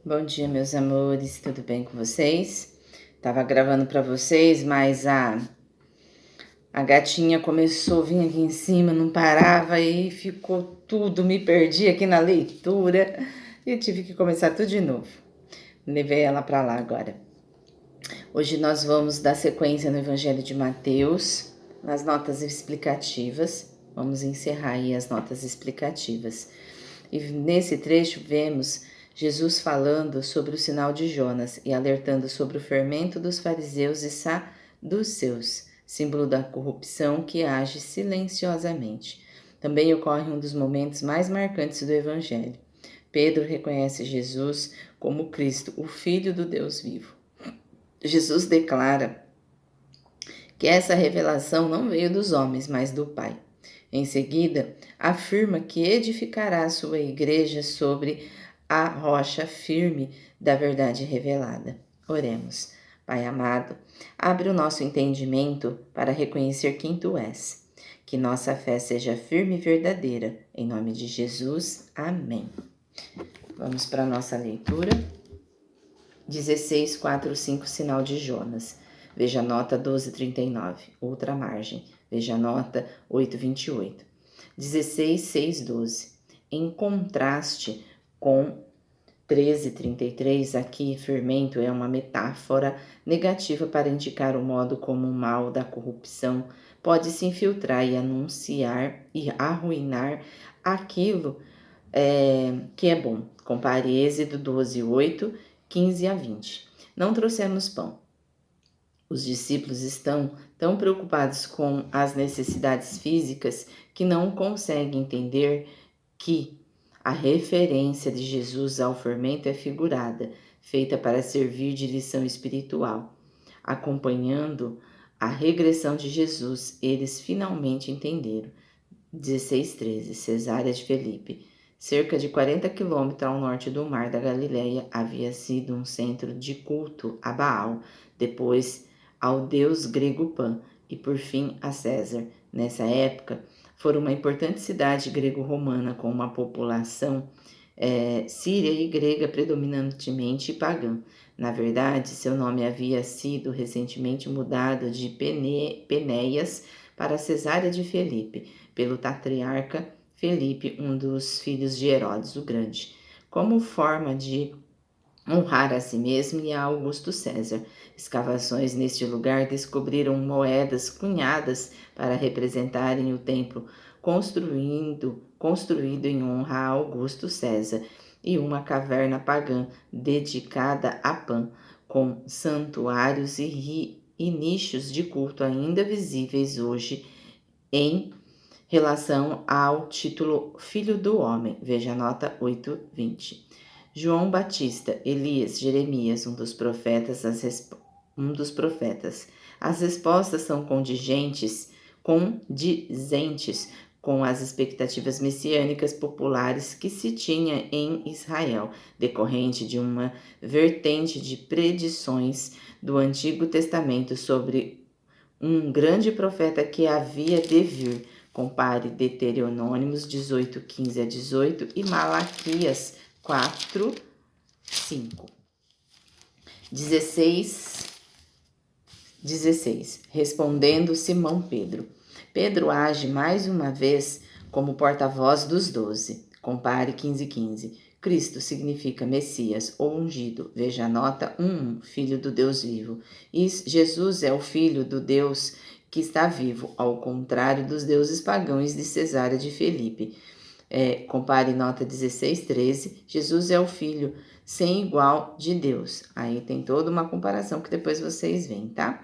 Bom dia, meus amores, tudo bem com vocês? Tava gravando para vocês, mas a gatinha começou a vir aqui em cima, não parava e ficou tudo, me perdi aqui na leitura e tive que começar tudo de novo. Levei ela para lá agora. Hoje nós vamos dar sequência no Evangelho de Mateus, nas notas explicativas. Vamos encerrar aí as notas explicativas. E nesse trecho vemos Jesus falando sobre o sinal de Jonas e alertando sobre o fermento dos fariseus e saduceus, símbolo da corrupção que age silenciosamente. Também ocorre um dos momentos mais marcantes do Evangelho. Pedro reconhece Jesus como Cristo, o Filho do Deus vivo. Jesus declara que essa revelação não veio dos homens, mas do Pai. Em seguida, afirma que edificará a sua igreja sobre a rocha firme da verdade revelada. Oremos. Pai amado, abre o nosso entendimento para reconhecer quem Tu és. Que nossa fé seja firme e verdadeira. Em nome de Jesus. Amém. Vamos para a nossa leitura. 16:4-5, sinal de Jonas. Veja a nota 12:39, outra margem. Veja a nota 8:28. 16:6-12. Em contraste com 13:33, aqui fermento é uma metáfora negativa para indicar o modo como o mal da corrupção pode se infiltrar e anunciar e arruinar aquilo que é bom. Compare Êxodo 12:8, 15-20. Não trouxemos pão. Os discípulos estão tão preocupados com as necessidades físicas que não conseguem entender que a referência de Jesus ao fermento é figurada, feita para servir de lição espiritual. Acompanhando a regressão de Jesus, eles finalmente entenderam. 16:13, Cesárea de Filipe. Cerca de 40 quilômetros ao norte do Mar da Galileia, havia sido um centro de culto a Baal, depois ao deus grego Pan e por fim a César. Nessa época, foram uma importante cidade grego-romana com uma população síria e grega predominantemente pagã. Na verdade, seu nome havia sido recentemente mudado de Penéias para Cesárea de Filipe, pelo patriarca Felipe, um dos filhos de Herodes o Grande, como forma de honrar a si mesmo e a Augusto César. Escavações neste lugar descobriram moedas cunhadas para representarem o templo construído em honra a Augusto César e uma caverna pagã dedicada a Pan, com santuários e nichos de culto ainda visíveis hoje em relação ao título Filho do Homem. Veja a nota 8:20. João Batista, Elias, Jeremias, um dos profetas. As respostas são condizentes com as expectativas messiânicas populares que se tinha em Israel, decorrente de uma vertente de predições do Antigo Testamento sobre um grande profeta que havia de vir. Compare Deuteronômios 18:15-18 e Malaquias 4:5. 16. Respondendo Simão Pedro. Pedro age mais uma vez como porta-voz dos 12. Compare 15:15. Cristo significa Messias ou ungido. Veja a nota 1, Filho do Deus vivo. E Jesus é o Filho do Deus que está vivo, ao contrário dos deuses pagãos de Cesárea de Filipe. Compare nota 16:13. Jesus é o Filho sem igual de Deus. Aí tem toda uma comparação que depois vocês veem, tá?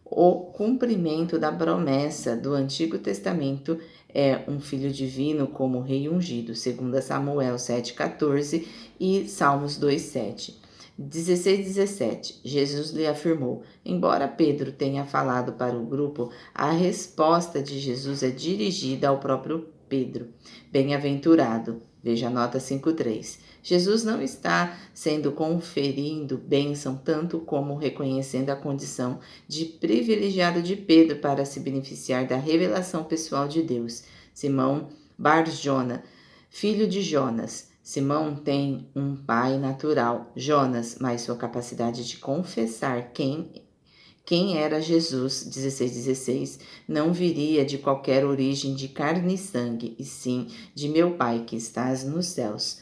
O cumprimento da promessa do Antigo Testamento é um filho divino como rei ungido, segundo Samuel 7:14 e Salmos 2:7. 16:17. Jesus lhe afirmou. Embora Pedro tenha falado para o grupo, a resposta de Jesus é dirigida ao próprio Pedro. Bem-aventurado. Veja a nota 5:3. Jesus não está sendo conferindo bênção tanto como reconhecendo a condição de privilegiado de Pedro para se beneficiar da revelação pessoal de Deus. Simão Bar-Jona, filho de Jonas, Simão tem um pai natural, Jonas, mas sua capacidade de confessar quem era Jesus, 16:16, não viria de qualquer origem de carne e sangue, e sim de meu Pai que estás nos céus.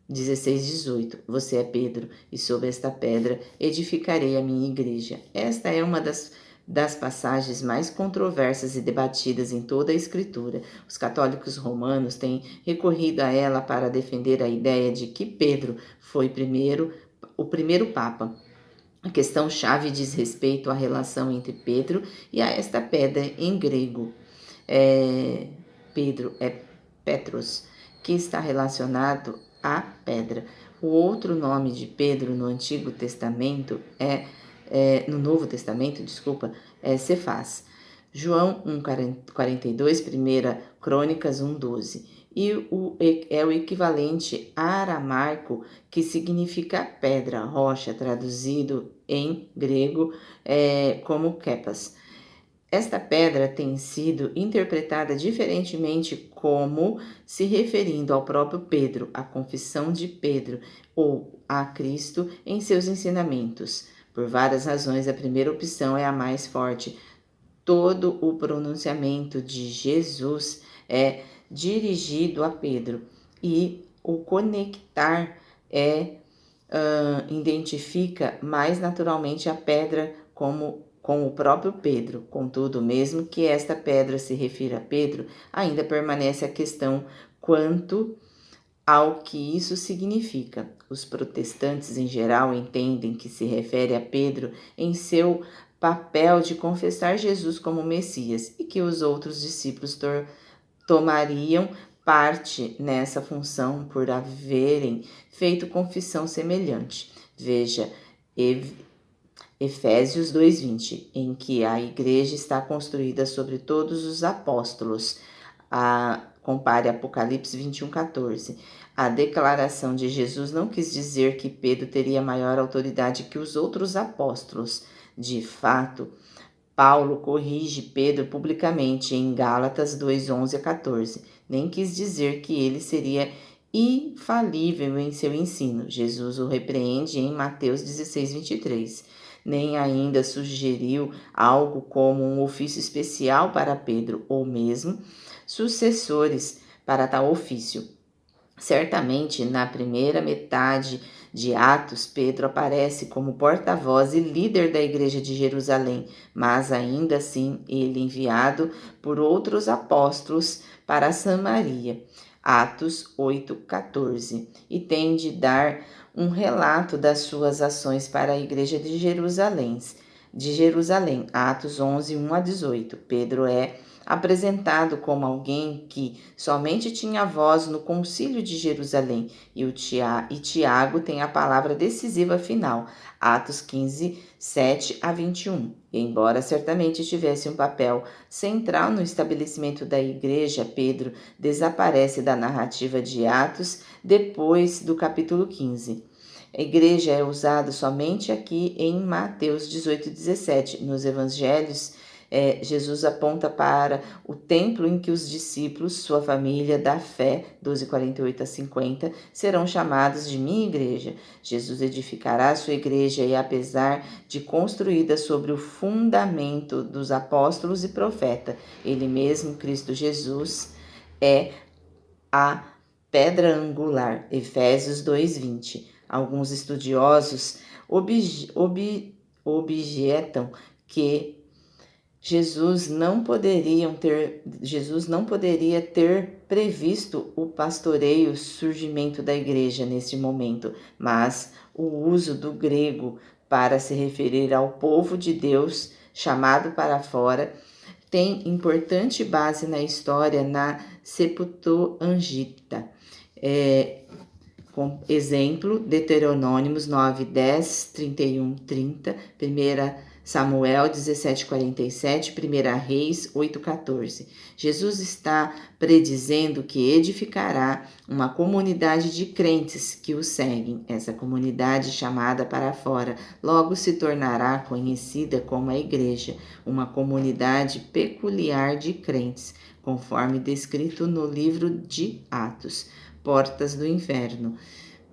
16:18, você é Pedro, e sobre esta pedra edificarei a minha igreja. Esta é uma das passagens mais controversas e debatidas em toda a Escritura. Os católicos romanos têm recorrido a ela para defender a ideia de que Pedro foi o primeiro Papa. A questão-chave diz respeito à relação entre Pedro e a esta pedra em grego. Pedro é Petros, que está relacionado à pedra. O outro nome de Pedro no Antigo Testamento no Novo Testamento, desculpa, é Cefás. João 1:42, 1 Crônicas 1:12. E é o equivalente aramaico que significa pedra, rocha, traduzido em grego como kepas. Esta pedra tem sido interpretada diferentemente como se referindo ao próprio Pedro, à confissão de Pedro ou a Cristo em seus ensinamentos. Por várias razões, a primeira opção é a mais forte. Todo o pronunciamento de Jesus é dirigido a Pedro e o conectar identifica mais naturalmente a pedra com o próprio Pedro. Contudo, mesmo que esta pedra se refira a Pedro, ainda permanece a questão quanto ao que isso significa. Os protestantes em geral entendem que se refere a Pedro em seu papel de confessar Jesus como Messias e que os outros discípulos tomariam parte nessa função por haverem feito confissão semelhante. Veja Efésios 2:20, em que a igreja está construída sobre todos os apóstolos. Compare Apocalipse 21:14. A declaração de Jesus não quis dizer que Pedro teria maior autoridade que os outros apóstolos. De fato, Paulo corrige Pedro publicamente em Gálatas 2:11-14. Nem quis dizer que ele seria infalível em seu ensino. Jesus o repreende em Mateus 16:23. Nem ainda sugeriu algo como um ofício especial para Pedro, ou mesmo sucessores para tal ofício. Certamente, na primeira metade de Atos, Pedro aparece como porta-voz e líder da igreja de Jerusalém, mas ainda assim ele enviado por outros apóstolos para Samaria. Atos 8:14, e tem de dar um relato das suas ações para a igreja de Jerusalém. Atos 11, 1-18. Pedro é apresentado como alguém que somente tinha voz no concílio de Jerusalém, e Tiago tem a palavra decisiva final, Atos 15, 7-21. E embora certamente tivesse um papel central no estabelecimento da igreja, Pedro desaparece da narrativa de Atos depois do capítulo 15. A igreja é usada somente aqui em Mateus 18:17. Nos evangelhos, Jesus aponta para o templo em que os discípulos, sua família da fé, 12:48-50, serão chamados de minha igreja. Jesus edificará sua igreja e, apesar de construída sobre o fundamento dos apóstolos e profetas, ele mesmo, Cristo Jesus, é a pedra angular. Efésios 2:20. Alguns estudiosos objetam que Jesus não poderia ter previsto o pastoreio, surgimento da igreja neste momento, mas o uso do grego para se referir ao povo de Deus chamado para fora tem importante base na história na Septuaginta. Com exemplo, Deuteronômios 9, 10, 31, 30, 1 Samuel 17:47, 1 Reis 8:14. Jesus está predizendo que edificará uma comunidade de crentes que o seguem. Essa comunidade, chamada para fora, logo se tornará conhecida como a igreja, uma comunidade peculiar de crentes, conforme descrito no livro de Atos. portas do inferno,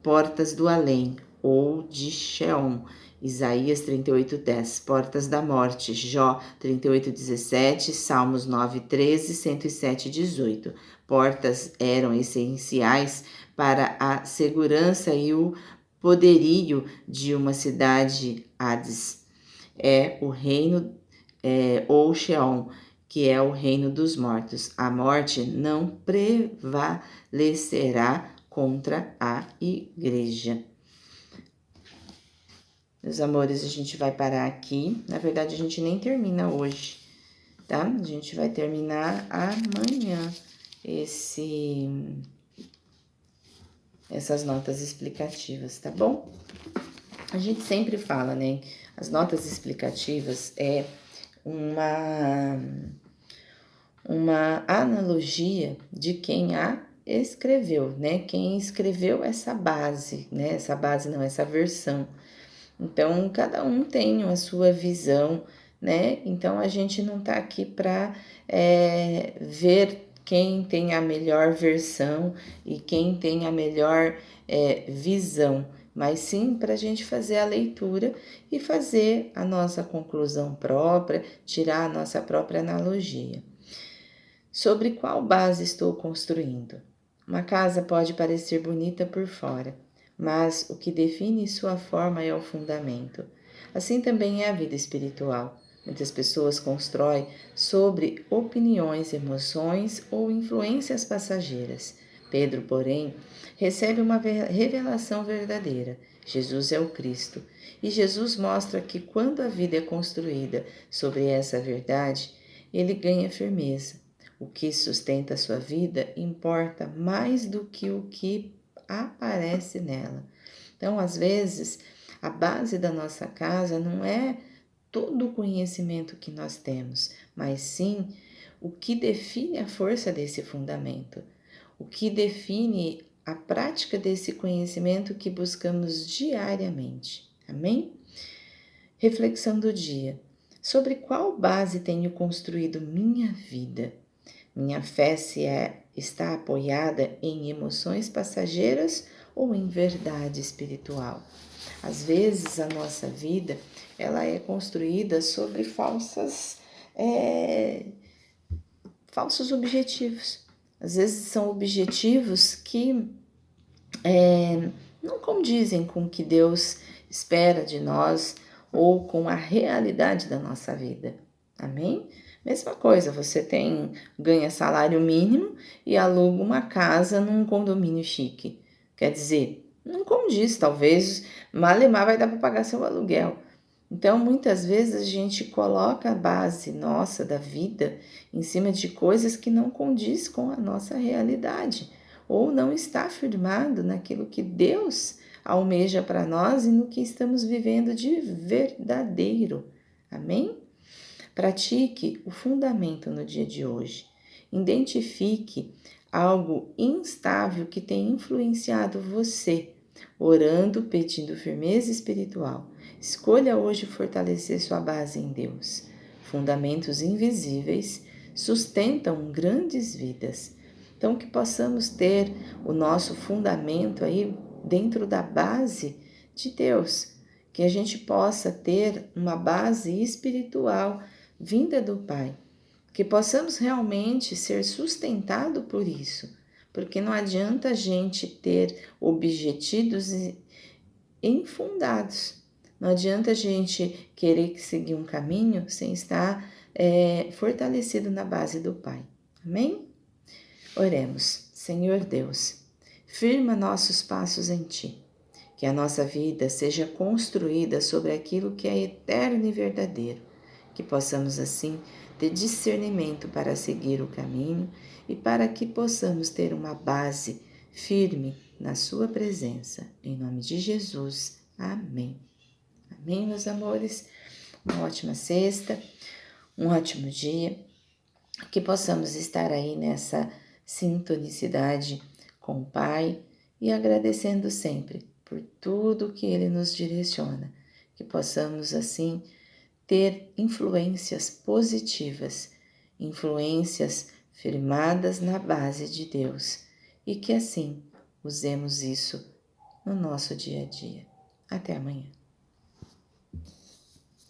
portas do além, ou de Sheol. Isaías 38:10, portas da morte, Jó 38:17, Salmos 9:13, 107:18. Portas eram essenciais para a segurança e o poderio de uma cidade. Hades é o reino, ou Sheol, que é o reino dos mortos. A morte não prevalecerá contra a igreja. Meus amores, a gente vai parar aqui. Na verdade, a gente nem termina hoje, tá? A gente vai terminar amanhã essas notas explicativas, tá bom? A gente sempre fala, né? As notas explicativas é uma analogia de quem a escreveu, né? Quem escreveu essa base, né? Essa versão. Então, cada um tem a sua visão, né? Então, a gente não tá aqui para ver quem tem a melhor versão e quem tem a melhor visão, mas sim para a gente fazer a leitura e fazer a nossa conclusão própria, tirar a nossa própria analogia. Sobre qual base estou construindo? Uma casa pode parecer bonita por fora, mas o que define sua forma é o fundamento. Assim também é a vida espiritual. Muitas pessoas constroem sobre opiniões, emoções ou influências passageiras. Pedro, porém, recebe uma revelação verdadeira. Jesus é o Cristo. E Jesus mostra que quando a vida é construída sobre essa verdade, ele ganha firmeza. O que sustenta a sua vida importa mais do que o que aparece nela. Então, às vezes, a base da nossa casa não é todo o conhecimento que nós temos, mas sim o que define a força desse fundamento, o que define a prática desse conhecimento que buscamos diariamente. Amém? Reflexão do dia. Sobre qual base tenho construído minha vida? Minha fé está apoiada em emoções passageiras ou em verdade espiritual? Às vezes a nossa vida ela é construída sobre falsos objetivos. Às vezes são objetivos que não condizem com o que Deus espera de nós ou com a realidade da nossa vida. Amém? Mesma coisa, você ganha salário mínimo e aluga uma casa num condomínio chique. Quer dizer, não condiz, talvez, malemar vai dar para pagar seu aluguel. Então, muitas vezes a gente coloca a base nossa da vida em cima de coisas que não condiz com a nossa realidade ou não está firmado naquilo que Deus almeja para nós e no que estamos vivendo de verdadeiro. Amém? Pratique o fundamento no dia de hoje. Identifique algo instável que tem influenciado você, orando, pedindo firmeza espiritual. Escolha hoje fortalecer sua base em Deus. Fundamentos invisíveis sustentam grandes vidas. Então, que possamos ter o nosso fundamento aí dentro da base de Deus, que a gente possa ter uma base espiritual vinda do Pai, que possamos realmente ser sustentado por isso, porque não adianta a gente ter objetivos infundados, não adianta a gente querer seguir um caminho sem estar fortalecido na base do Pai. Amém? Oremos. Senhor Deus, firma nossos passos em Ti, que a nossa vida seja construída sobre aquilo que é eterno e verdadeiro, que possamos assim ter discernimento para seguir o caminho e para que possamos ter uma base firme na Sua presença. Em nome de Jesus. Amém. Amém, meus amores? Uma ótima sexta, um ótimo dia, que possamos estar aí nessa sintonicidade com o Pai e agradecendo sempre por tudo que Ele nos direciona, que possamos assim ter influências positivas, influências firmadas na base de Deus, e que assim Usemos isso no nosso dia a dia. Até amanhã.